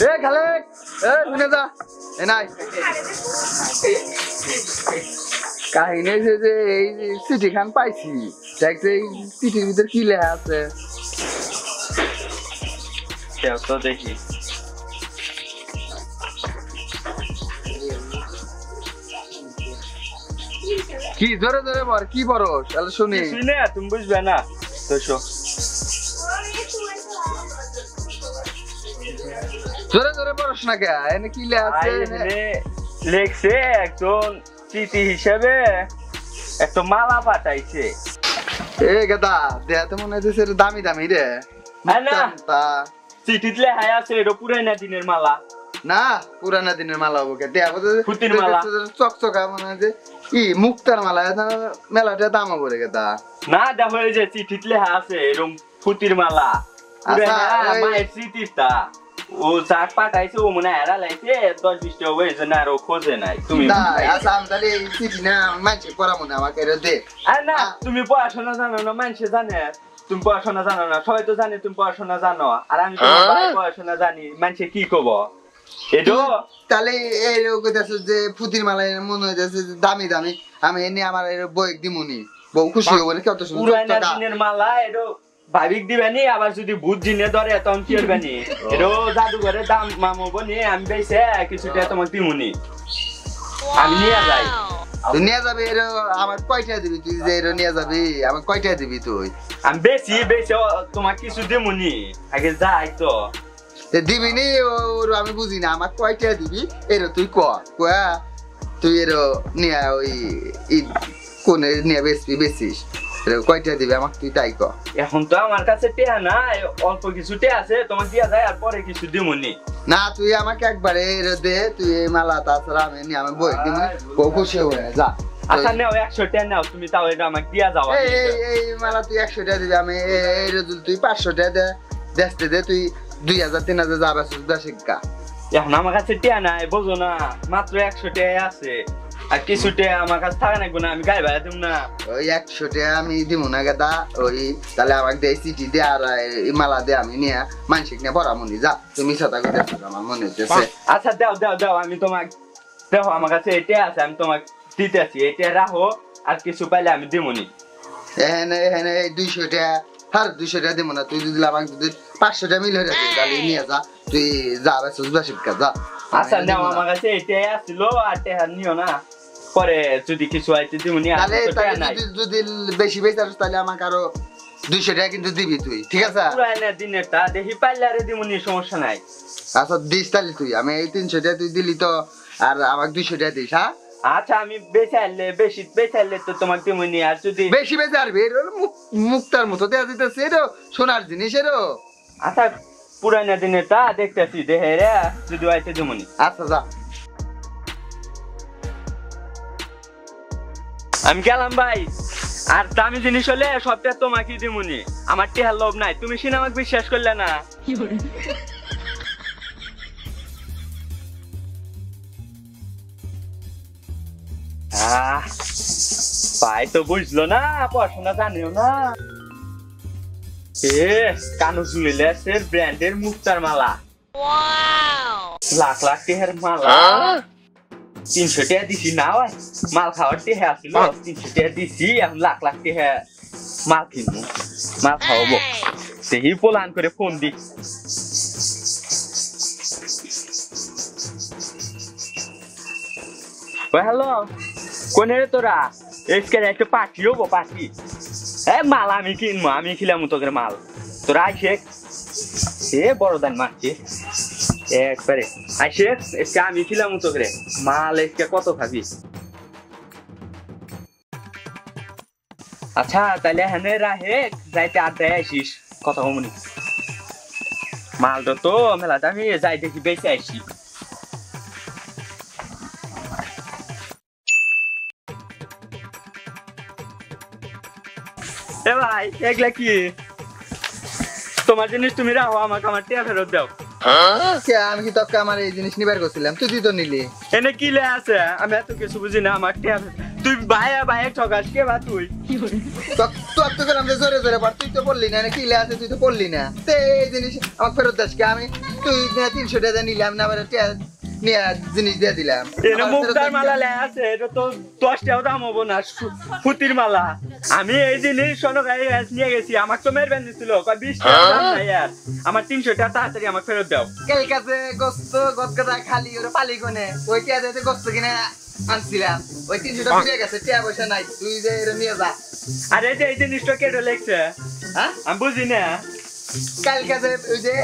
এ খালেক এ শুনে যা এ নাই কাহিনী যে এই চিঠি খান পাইছি দেখতে এই চিঠির ভিতর কি লেখা আছে তো দেখি কি জোরে জোরে বল কি বরস তাহলে শুনি শুনে তুমি বুঝবে না তো জোরে জোরে বরস না কে এনে কি লেখা আছে লেখছে একজন চিঠি হিসেবে একটা মালা পাঠাইছে এ গেদা দেখাতে মনে হচ্ছে দামি দামি রে না চিঠিতে লেখা আছে এটা পুরানা দিনের মালা না পুরানা দিনের মালা হবো কে ফুটির মালা চকচকা মনে হচ্ছে ই মুক্তার মালা মেলাটা দাম হবো রে গেদা না দেখো এই যে চিঠিতে লেখা আছে এরকম ফুটির মালা মায়ের স্মৃতিটা ও চাক পাঠাইছে ও মনে হয় লাইছে 10-20 টাকা হয়েছে না আর ও খোঁজে নাই তুমি আচ্ছা আমি তাহলে এই চিঠি না মানছে পড়া মনে আমাকে দে আর না তুমি পড়াশোনা জানো না মানুষে জানে তুমি পড়াশোনা জানো না সবাই তো জানে তুমি পড়াশোনা জানো আর আমি পড়াশোনা জানি মানুষে কি কব এটো তাহলে এইরকম কইতাছ যে ফুটির মালা মনে হইতাছে দামি দামি আমি এনে আমার বই দিমুনি বউ খুশি হবে না কত সুন্দর পুরানা দিনের মালা এটো ভাবিক দিবেনি আবার যদি ভূত জিনে ধরে তখন কি করবেনি এটো জাদুঘরে দাম মামবো নি আমি বেইছে কিছুটা তোমাকে দিমুনি আমি নিয়ে যাই তুই নিয়ে যাবি এর আমার কয়টা দিবি তুই যে এর নিয়ে যাবি আমার কয়টা দিবি তুই আমি বেশি তোমাকে কিছু দিমুনি আগে যাই তো দিবি নি ওর আমি বুঝি না আমার কয়টা দিবি এর তুই কয়া তুই এর নিয়ে ওই কোন নিয়ে বেশিস কয়টা দিবি আমাকে তুই তাই ক এখন তো আমার কাছে টেয়া নাই অল্প কিছু টেয়া আছে তোমাকে দিয়া যায় আর পরে কিছু দিমুনি না তুই আমাকে একবারে দে তুই এই মালা তাছাড়া আমি নিয়ে আমি বই দিমুনি বউ খুশি হবে যা আচ্ছা নাও 100 টাকা নাও তুমি তাও এটা আমাকে দিয়া যাও এই মালা তুই 100 টাকা দিবি আমি এই রজুল তুই 500 টাকা দে দে তুই 2000-3000 যাবে সুদা শিক্ষা এখন আমার কাছে টেয়া নাই বুঝো না মাত্র 100 টাকা আছে আর কিছু টাকা আমার কাছে থাকে না গুনা আমি গাই ভাড়া দিব না ওই 100 টাকা আমি দিব না গাদা ওই তাহলে আমাকে দে চিঠি দে আর এই মালা দে আমি নিয়ে মানসিক নিয়ে পড়ামুনি যা তুমি সাথে কথা আমার মনে হচ্ছে আচ্ছা দাও আমি তোমাকে দেখো আমার কাছে এটা আছে আমি তোমাকে দিতেছি এটা রাখো আর কিছু পাইলে আমি দিমুনি এখানে 200 টাকা আর 200 টাকা দিব না তুই দিলে আমাকে যদি 500 টাকা মিল হয়ে যাবে তাহলে নিয়ে যা তুই যাবে সুদা শিক্ষা যা আচ্ছা নাও আমার কাছে এটাই আসছিল আর টাকা নিও না পরে যদি কিছু আইতে দিমুনি যদি বেশি বেচাস তাহলে আমাকে আরো 200 টাকা কিন্তু দিবি তুই ঠিক আছে পুরানা দিনেরটা দেখি পাইলে আরে দিমুনি সমস্যা নাই আচ্ছা দিস তাহলে তুই আমি এই 300 টাকা তুই দিলি তো আর আমাকে 200 টাকা দিস হ্যাঁ আচ্ছা আমি বেশি বেচাইলে তো তোমাকে দিমুনি আর যদি বেশি বেচারবি মুক্তার মতো দেয়া দিতেছে এরো সোনার জিনিস এরো আচ্ছা পুরানা দিনেরটা দেখতেছি দেখে রে যদি আইতে দিমুনি আচ্ছা যা আমি গেলাম ভাই আর দামি জিনিস হলে সবটা তোমাকে দিমুনি আমার টেহার লোভ নাই তুমি সিনেমাকে বিশ্বাস করলে না ভাই তো বুঝলো না পড়াশোনা জানিও না কানো ঝুলিলে ব্র্যান্ডের মুক্তার মালা লাখ লাখ টেহার মালা 300 টাকা দিছি না ভাই মাল খাওয়ার টেহা আসছিল 300 টাকা দিছি এখন লাখ লাখ টেহা মাল কিনবো মাল খাওয়াবো সেই পোলান করে ফোন দি হ্যালো কোনে রে তোরা এসকের একটা পার্টি হবো পার্টি মাল আমি কিনবো আমি খিলাম তোদের মাল তোরা আইসে বড় দান মারছি একবারে আইসে এসকে আমি খিলাম তোকে মাল এসকে কত খাবি আচ্ছা তাহলে হ্যাঁ রাহে যাইতে আড্ডায় আসিস কথা কমনি মালটা তো মেলা দামি যাই দেখি বেঁচে আসি এ ভাই এগুলা কি তোমার জিনিস তুমি রাখো আমাকে আমার টিয়া ফেরত দাও আমি কি তোকে আমার এই জিনিস নিবার করছিলাম তুই তো নিলি এনে কি লে আছে আমি এত কিছু বুঝি না আমার টিয়া তুই ভাইয়া ভাইয়া ঠকাস কে বা তুই তোর তো গেলাম যে জোরে জোরে পার, তুই তো পড়লি না, কি লে আছে তুই তো পড়লি না, তো এই জিনিস আমার ফেরত দাস কে? আমি তুই 300 টাকা নিলাম না, আবার নিয়ে জিনিস দিয়ে দিলাম। এটা মুক্তার মালা লে আছে, এটা তো 10 টাকা দাম হবো না, ফুতির মালা। আমি এই জিনিস সোনকাই নিয়ে গেছি, আমার তো মেরবেন দিছিল 20 টাকা দাম নাই আর আমার 300 টাকা তাড়াতাড়ি আমাকে ফেরত দাও। কাল কাছে গোস্ত গদগদা খালি ওরে পালি কোনে ওই টিয়া দিয়ে গোস্ত কিনে আনছিলাম, ওই 300 টাকা ফিরে গেছে, টিয়া পয়সা নাই, তুই যে এর নিয়ে যা। আরে এই জিনিসটা কেটে লেগছে, হ্যাঁ আমি বুঝি না। কাল কাছে ওই যে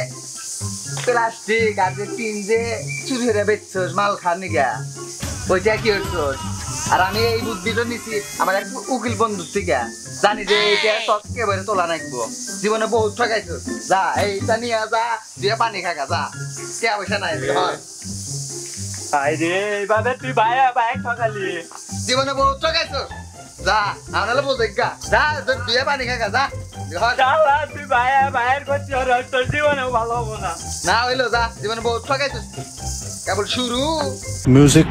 প্লাস্টিক আর যে টিন যে চুরি হয়ে বেচছস মাল খান নিগা, ওইটা কি হচ্ছস? আর আমি এই বুদ্ধিটা নিছি আমার এক উকিল বন্ধুর থেকে, জানি যে এইটা তোর একেবারে তোলা নাকবো, জীবনে বহুত ঠকাইছস, যা এইটা নিয়ে যা, দিয়ে পানি খাগা যা, কে পয়সা নাই হয়। আরে এইভাবে তুই ভাইয়া ভাইয়া ঠকালি, জীবনে বহুত ঠকাইছস, যা আনালে বোঝে গা, যা তোর দিয়ে পানি খাগা যা হয়। শালা তুই ভাইয়া ভাইয়ের করছি, আর তোর জীবনেও ভালো হবো না। না হইলো যা, জীবনে বহুত ঠকাইছস, কেবল শুরু। Music.